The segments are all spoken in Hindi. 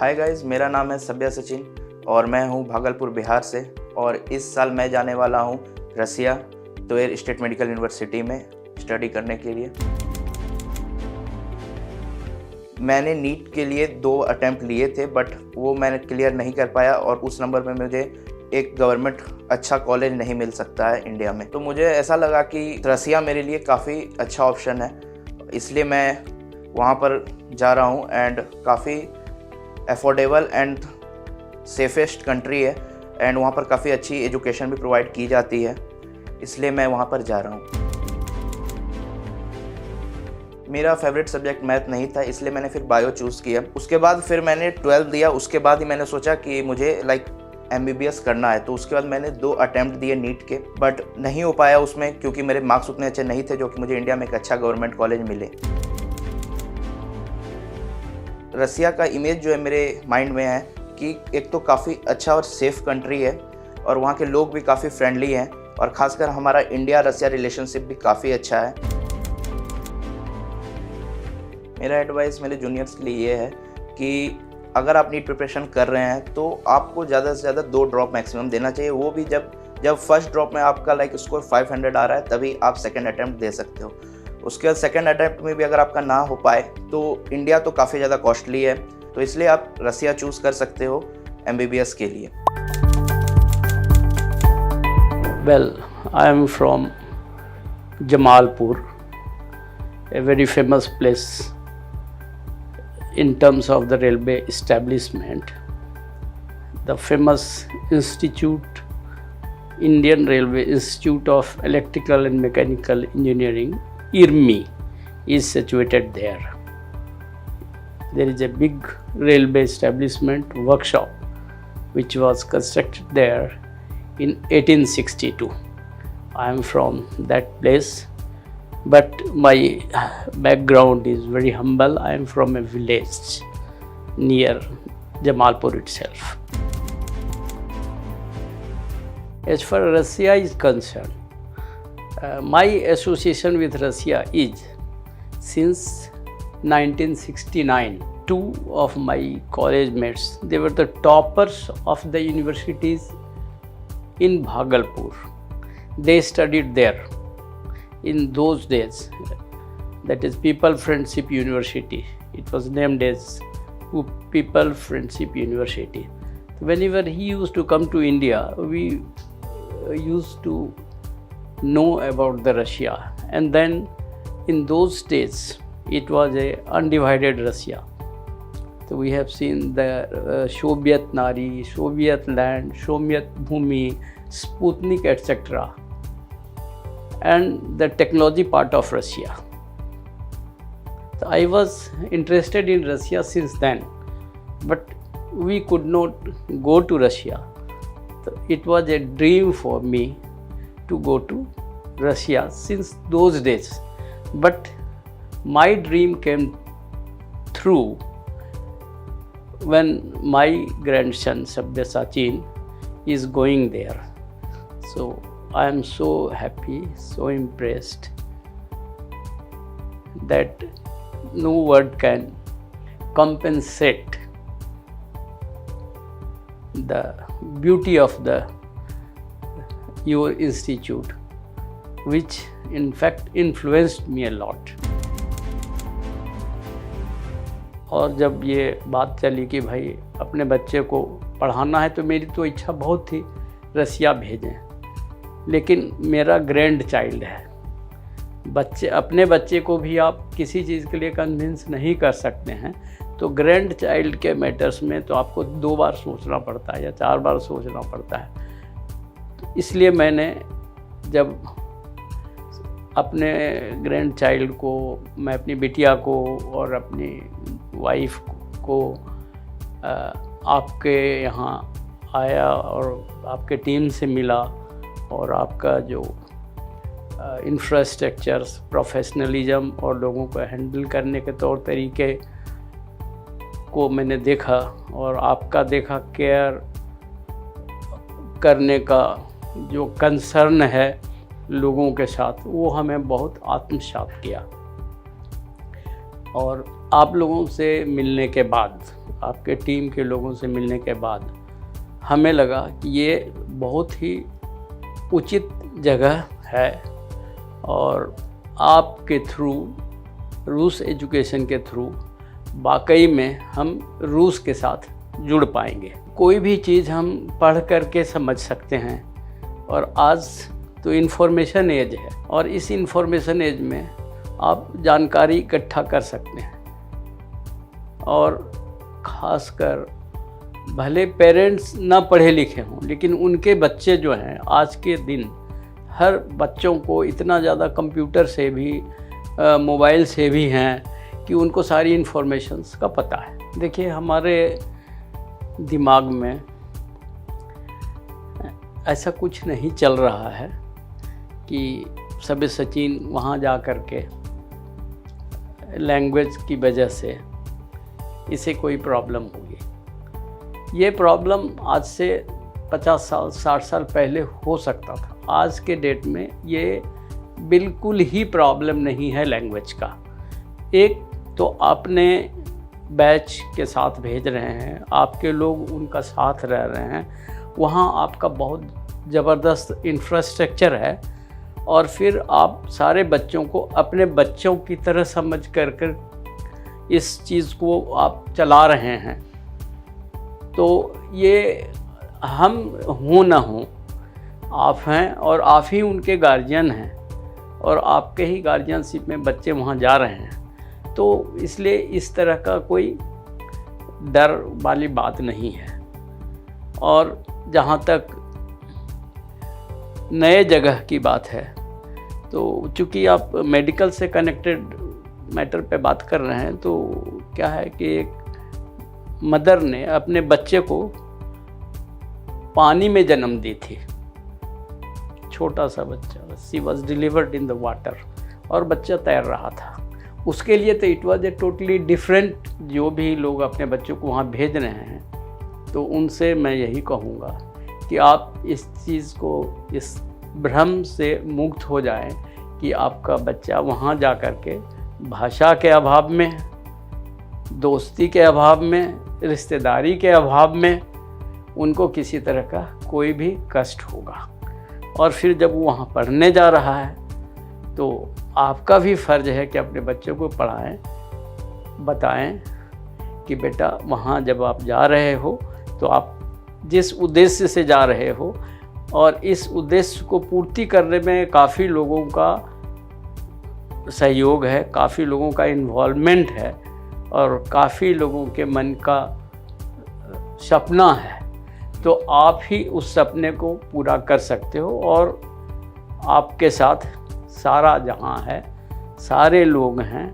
हाय गाइस, मेरा नाम है सभ्या सचिन और मैं हूं भागलपुर बिहार से। और इस साल मैं जाने वाला हूं रसिया त्वेर स्टेट मेडिकल यूनिवर्सिटी में स्टडी करने के लिए। मैंने नीट के लिए 2 अटैम्प्ट लिए थे बट वो मैंने क्लियर नहीं कर पाया और उस नंबर में मुझे एक गवर्नमेंट अच्छा कॉलेज नहीं मिल सकता है इंडिया में। तो मुझे ऐसा लगा कि रसिया मेरे लिए काफ़ी अच्छा ऑप्शन है, इसलिए मैं वहाँ पर जा रहा हूँ। एंड काफ़ी अफोर्डेबल एंड सेफेस्ट कंट्री है एंड वहाँ पर काफ़ी अच्छी एजुकेशन भी प्रोवाइड की जाती है, इसलिए मैं वहाँ पर जा रहा हूँ। मेरा फेवरेट सब्जेक्ट मैथ नहीं था, इसलिए मैंने फिर बायो चूज़ किया। उसके बाद फिर मैंने 12th दिया। उसके बाद ही मैंने सोचा कि मुझे MBBS करना है, तो उसके बाद मैंने 2 अटैम्प्ट दिए नीट के बट नहीं हो पाया उसमें, क्योंकि मेरे मार्क्स उतने अच्छे नहीं थे जो कि मुझे इंडिया में एक अच्छा गवर्नमेंट कॉलेज मिले। रसिया का इमेज जो है मेरे माइंड में है कि एक तो काफ़ी अच्छा और सेफ़ कंट्री है और वहाँ के लोग भी काफ़ी फ्रेंडली हैं और ख़ासकर हमारा इंडिया रसिया रिलेशनशिप भी काफ़ी अच्छा है। मेरा एडवाइस मेरे जूनियर्स के लिए ये है कि अगर आप नीट प्रिपरेशन कर रहे हैं तो आपको ज़्यादा से ज़्यादा 2 ड्रॉप मैक्सिमम देना चाहिए। वो भी जब फर्स्ट ड्रॉप में आपका स्कोर 500 आ रहा है तभी आप सेकंड अटैम्प्ट दे सकते हो। उसके बाद सेकंड अटैम्प्ट में भी अगर आपका ना हो पाए तो इंडिया तो काफ़ी ज़्यादा कॉस्टली है, तो इसलिए आप रसिया चूज़ कर सकते हो MBBS के लिए। Well, I am from Jamalpur, a very famous place in terms of the railway establishment. The famous institute, Indian Railway Institute of Electrical and Mechanical Engineering, IRMI, is situated there. There is a big railway establishment workshop which was constructed there in 1862. I am from that place, but my background is very humble. I am from a village near Jamalpur itself. As far as Russia is concerned, my association with Russia is since 1969. 2 of my college mates, they were the toppers of the universities in Bhagalpur. They studied there in those days. That is People Friendship University. It was named as People Friendship University. Whenever he used to come to India, we used to know about the Russia, and then in those days it was a undivided Russia. So we have seen the Soviet Nari, Soviet land, Soviet Bhumi, Sputnik, etc. and the technology part of Russia. So I was interested in Russia since then, but we could not go to Russia. So it was a dream for me to go to Russia since those days, but my dream came through when my grandson Sabya Sachin is going there. So I am so happy, so impressed that no word can compensate the beauty of your institute, which in fact influenced me a lot. और जब ये बात चली कि भाई अपने बच्चे को पढ़ाना है तो मेरी तो इच्छा बहुत थी रसिया भेजें, लेकिन मेरा ग्रैंड चाइल्ड है। अपने बच्चे को भी आप किसी चीज़ के लिए कन्विंस नहीं कर सकते हैं, तो ग्रैंड चाइल्ड के मैटर्स में तो आपको 2 बार सोचना पड़ता है या 4 बार सोचना पड़ता है। तो इसलिए मैंने जब अपने ग्रैंड चाइल्ड को, मैं अपनी बिटिया को और अपनी वाइफ को आपके यहाँ आया और आपके टीम से मिला और आपका जो इंफ्रास्ट्रक्चर्स, प्रोफेशनलिज्म और लोगों को हैंडल करने के तौर तरीके को मैंने देखा और आपका देखा केयर करने का जो कंसर्न है लोगों के साथ, वो हमें बहुत आत्मसात किया। और आप लोगों से मिलने के बाद, आपके टीम के लोगों से मिलने के बाद हमें लगा कि ये बहुत ही उचित जगह है और आपके थ्रू, रूस एजुकेशन के थ्रू वाकई में हम रूस के साथ जुड़ पाएंगे। कोई भी चीज़ हम पढ़ कर के समझ सकते हैं और आज तो इन्फॉर्मेशन एज है और इस इन्फॉर्मेशन एज में आप जानकारी इकट्ठा कर सकते हैं। और ख़ासकर भले पेरेंट्स ना पढ़े लिखे हों, लेकिन उनके बच्चे जो हैं आज के दिन, हर बच्चों को इतना ज़्यादा कंप्यूटर से भी, मोबाइल से भी हैं कि उनको सारी इन्फॉर्मेशंस का पता है। देखिए, हमारे दिमाग में ऐसा कुछ नहीं चल रहा है कि सभी सचिन वहाँ जा कर के लैंग्वेज की वजह से इसे कोई प्रॉब्लम होगी। ये प्रॉब्लम आज से 50 साल 60 साल पहले हो सकता था। आज के डेट में ये बिल्कुल ही प्रॉब्लम नहीं है लैंग्वेज का। एक तो आपने बैच के साथ भेज रहे हैं, आपके लोग उनका साथ रह रहे हैं, वहाँ आपका बहुत ज़बरदस्त इंफ्रास्ट्रक्चर है और फिर आप सारे बच्चों को अपने बच्चों की तरह समझ कर इस चीज़ को आप चला रहे हैं। तो ये हम हों ना हों, आप हैं और आप ही उनके गार्जियन हैं और आपके ही गार्जियनशिप में बच्चे वहाँ जा रहे हैं। तो इसलिए इस तरह का कोई डर वाली बात नहीं है। और जहाँ तक नए जगह की बात है, तो चूँकि आप मेडिकल से कनेक्टेड मैटर पे बात कर रहे हैं, तो क्या है कि एक मदर ने अपने बच्चे को पानी में जन्म दी थी, छोटा सा बच्चा, she was delivered in the water, और बच्चा तैर रहा था। उसके लिए तो it was a totally different. जो भी लोग अपने बच्चों को वहाँ भेज रहे हैं, तो उनसे मैं यही कहूँगा कि आप इस चीज़ को, इस भ्रम से मुक्त हो जाएं कि आपका बच्चा वहाँ जा कर के भाषा के अभाव में, दोस्ती के अभाव में, रिश्तेदारी के अभाव में उनको किसी तरह का कोई भी कष्ट होगा। और फिर जब वो वहाँ पढ़ने जा रहा है, तो आपका भी फ़र्ज़ है कि अपने बच्चों को पढ़ाएं, बताएं कि बेटा वहाँ जब आप जा रहे हो तो आप जिस उद्देश्य से जा रहे हो, और इस उद्देश्य को पूर्ति करने में काफ़ी लोगों का सहयोग है, काफ़ी लोगों का इन्वॉल्वमेंट है और काफ़ी लोगों के मन का सपना है। तो आप ही उस सपने को पूरा कर सकते हो और आपके साथ सारा जहां है, सारे लोग हैं,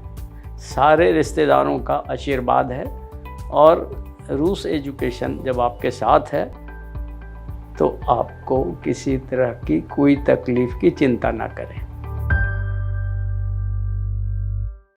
सारे रिश्तेदारों का आशीर्वाद है। और रूस एजुकेशन जब आपके साथ है तो आपको किसी तरह की कोई तकलीफ़ की चिंता ना करें।